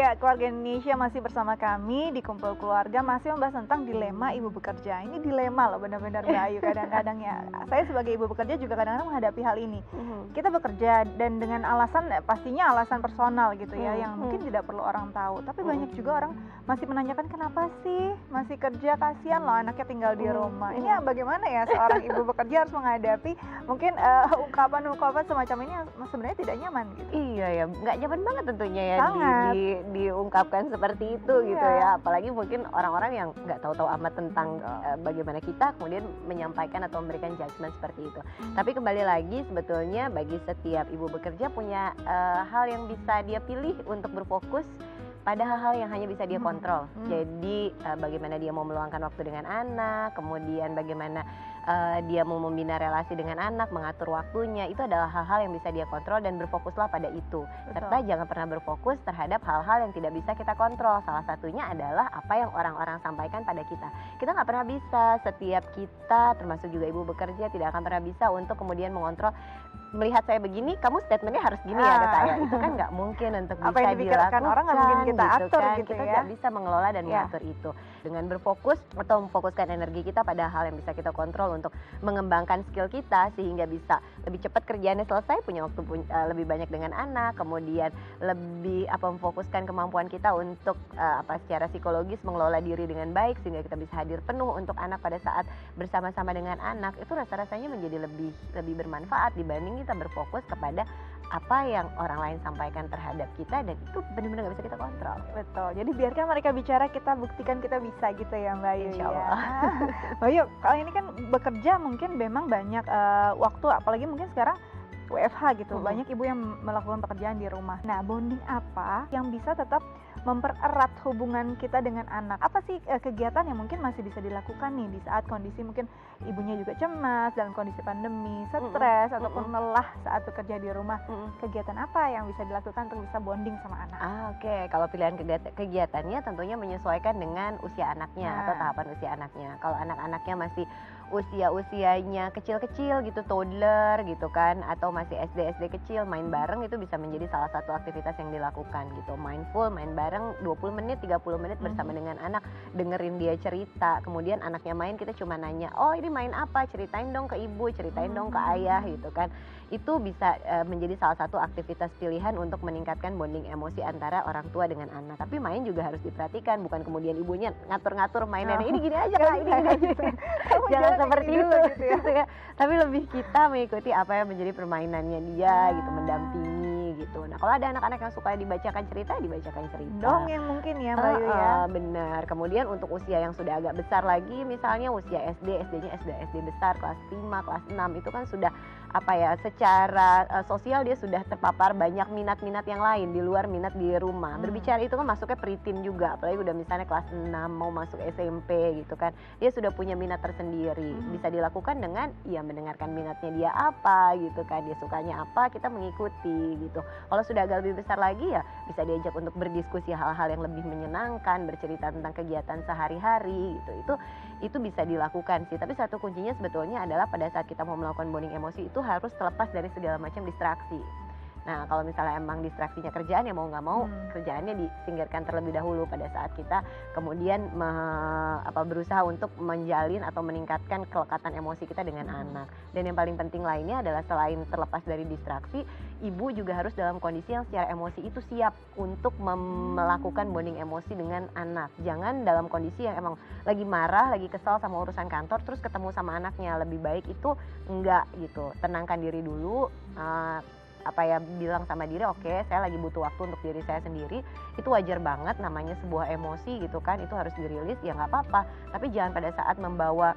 Ya, keluarga Indonesia masih bersama kami di Kumpul Keluarga, masih membahas tentang dilema ibu bekerja. Ini dilema loh benar-benar Mbak Ayu, kadang-kadang ya. Saya sebagai ibu bekerja juga kadang-kadang menghadapi hal ini. Kita bekerja dan dengan alasan pastinya alasan personal gitu ya, yang mungkin tidak perlu orang tahu. Tapi banyak juga orang masih menanyakan kenapa sih masih kerja, kasihan loh anaknya tinggal di rumah. Ini bagaimana ya seorang ibu bekerja harus menghadapi mungkin ungkapan-ungkapan semacam ini yang sebenarnya tidak nyaman gitu. Iya ya, nggak nyaman banget tentunya ya diungkapkan seperti itu gitu ya. Apalagi mungkin orang-orang yang nggak tahu-tahu amat tentang bagaimana kita kemudian menyampaikan atau memberikan judgement seperti itu. Tapi kembali lagi sebetulnya bagi setiap ibu bekerja punya hal yang bisa dia pilih untuk berfokus pada hal-hal yang hanya bisa dia kontrol. Jadi bagaimana dia mau meluangkan waktu dengan anak, kemudian bagaimana dia mau membina relasi dengan anak, mengatur waktunya, itu adalah hal-hal yang bisa dia kontrol dan berfokuslah pada itu. Serta jangan pernah berfokus terhadap hal-hal yang tidak bisa kita kontrol. Salah satunya adalah apa yang orang-orang sampaikan pada kita. Kita nggak pernah bisa, setiap kita termasuk juga ibu bekerja tidak akan pernah bisa untuk kemudian mengontrol. Melihat saya begini, kamu statementnya harus gini ya kata saya. Itu kan nggak mungkin untuk apa bisa yang dilakukan orang nggak mungkin kita atur kan. gitu Kita ya. nggak bisa mengelola dan mengatur itu. Dengan berfokus atau memfokuskan energi kita pada hal yang bisa kita kontrol untuk mengembangkan skill kita sehingga bisa lebih cepat kerjaannya selesai, punya waktu lebih banyak dengan anak, kemudian lebih memfokuskan kemampuan kita untuk secara psikologis mengelola diri dengan baik sehingga kita bisa hadir penuh untuk anak pada saat bersama-sama dengan anak. Itu rasa-rasanya menjadi lebih bermanfaat dibanding kita berfokus kepada apa yang orang lain sampaikan terhadap kita dan itu benar-benar nggak bisa kita kontrol. Betul, jadi biarkan mereka bicara, kita buktikan kita bisa gitu ya Mbak Ayu. Insya Allah. Ya. Mbak Ayu, kalau ini kan bekerja mungkin memang banyak waktu, apalagi mungkin sekarang WFH gitu, banyak ibu yang melakukan pekerjaan di rumah. Nah, bonding apa yang bisa tetap mempererat hubungan kita dengan anak? Apa sih kegiatan yang mungkin masih bisa dilakukan nih di saat kondisi mungkin ibunya juga cemas dalam kondisi pandemi, stres ataupun lelah saat bekerja di rumah? Kegiatan apa yang bisa dilakukan untuk bisa bonding sama anak? Oke. Kalau pilihan kegiatannya tentunya menyesuaikan dengan usia anaknya atau tahapan usia anaknya. Kalau anak-anaknya masih usianya kecil-kecil gitu, toddler gitu kan, atau masih SD kecil, main bareng itu bisa menjadi salah satu aktivitas yang dilakukan gitu. Mindful, main bareng 20 menit, 30 menit bersama dengan anak, dengerin dia cerita, kemudian anaknya main, kita cuma nanya, oh ini main apa, ceritain dong ke ibu, ceritain dong ke ayah gitu kan. Itu bisa menjadi salah satu aktivitas pilihan untuk meningkatkan bonding emosi antara orang tua dengan anak. Tapi main juga harus diperhatikan, bukan kemudian ibunya ngatur-ngatur mainannya, ini gini aja Kak, ini gini aja. Jangan seperti itu gitu ya. Tapi lebih kita mengikuti apa yang menjadi permainannya dia gitu, mendampingi gitu. Nah, kalau ada anak-anak yang suka dibacakan cerita, dibacakan cerita. Dongeng mungkin ya Mbak Ayu ya. Benar. Kemudian untuk usia yang sudah agak besar lagi, misalnya usia SD-nya SD besar, kelas 5, kelas 6, itu kan sudah secara sosial dia sudah terpapar banyak minat-minat yang lain di luar minat di rumah. Berbicara itu kan masuknya preteen juga, apalagi udah misalnya kelas 6 mau masuk SMP gitu kan. Dia sudah punya minat tersendiri. Bisa dilakukan dengan mendengarkan minatnya dia apa gitu kan. Dia sukanya apa, kita mengikuti gitu. Kalau sudah agak lebih besar lagi ya bisa diajak untuk berdiskusi hal-hal yang lebih menyenangkan, bercerita tentang kegiatan sehari-hari gitu. Itu bisa dilakukan sih. Tapi satu kuncinya sebetulnya adalah pada saat kita mau melakukan bonding emosi itu harus terlepas dari segala macam distraksi. Nah, kalau misalnya emang distraksinya kerjaan, ya mau nggak mau kerjaannya disingkirkan terlebih dahulu pada saat kita kemudian berusaha untuk menjalin atau meningkatkan kelekatan emosi kita dengan anak. Dan yang paling penting lainnya adalah selain terlepas dari distraksi, ibu juga harus dalam kondisi yang secara emosi itu siap untuk melakukan bonding emosi dengan anak. Jangan dalam kondisi yang emang lagi marah, lagi kesal sama urusan kantor, terus ketemu sama anaknya. Lebih baik itu enggak gitu. Tenangkan diri dulu. Bilang sama diri, oke, saya lagi butuh waktu untuk diri saya sendiri. Itu wajar banget, namanya sebuah emosi gitu kan, itu harus dirilis, ya nggak apa-apa. Tapi jangan pada saat membawa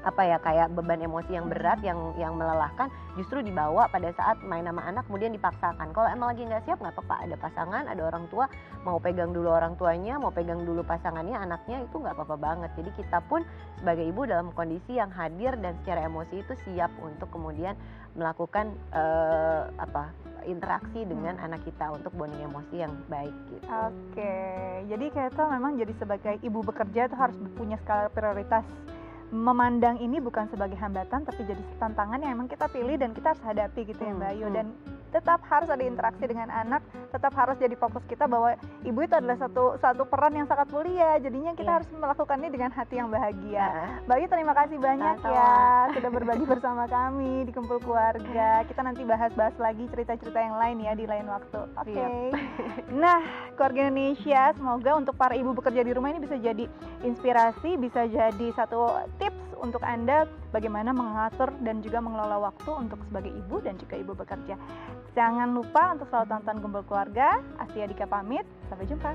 kayak beban emosi yang berat, yang melelahkan, justru dibawa pada saat main sama anak kemudian dipaksakan. Kalau emang lagi nggak siap nggak apa-apa, ada pasangan, ada orang tua, mau pegang dulu orang tuanya, mau pegang dulu pasangannya, anaknya, itu nggak apa-apa banget. Jadi kita pun sebagai ibu dalam kondisi yang hadir dan secara emosi itu siap untuk kemudian melakukan interaksi dengan anak kita untuk bonding emosi yang baik gitu. Oke, jadi kita memang jadi sebagai ibu bekerja itu harus punya skala prioritas, memandang ini bukan sebagai hambatan tapi jadi tantangan yang memang kita pilih dan kita harus hadapi gitu ya Mbak Ayu. Dan tetap harus ada interaksi dengan anak, tetap harus jadi fokus kita bahwa ibu itu adalah satu peran yang sangat mulia. Jadinya kita harus melakukannya dengan hati yang bahagia. Mbak Ayu, terima kasih banyak ya sudah berbagi bersama kami di Kumpul Keluarga. Kita nanti bahas-bahas lagi cerita-cerita yang lain ya di lain waktu. Oke. Nah, keluarga Indonesia, semoga untuk para ibu bekerja di rumah ini bisa jadi inspirasi, bisa jadi satu tips untuk Anda bagaimana mengatur dan juga mengelola waktu untuk sebagai ibu dan juga ibu bekerja. Jangan lupa untuk selalu tonton Kumpul Keluarga. Astia Dika pamit, sampai jumpa.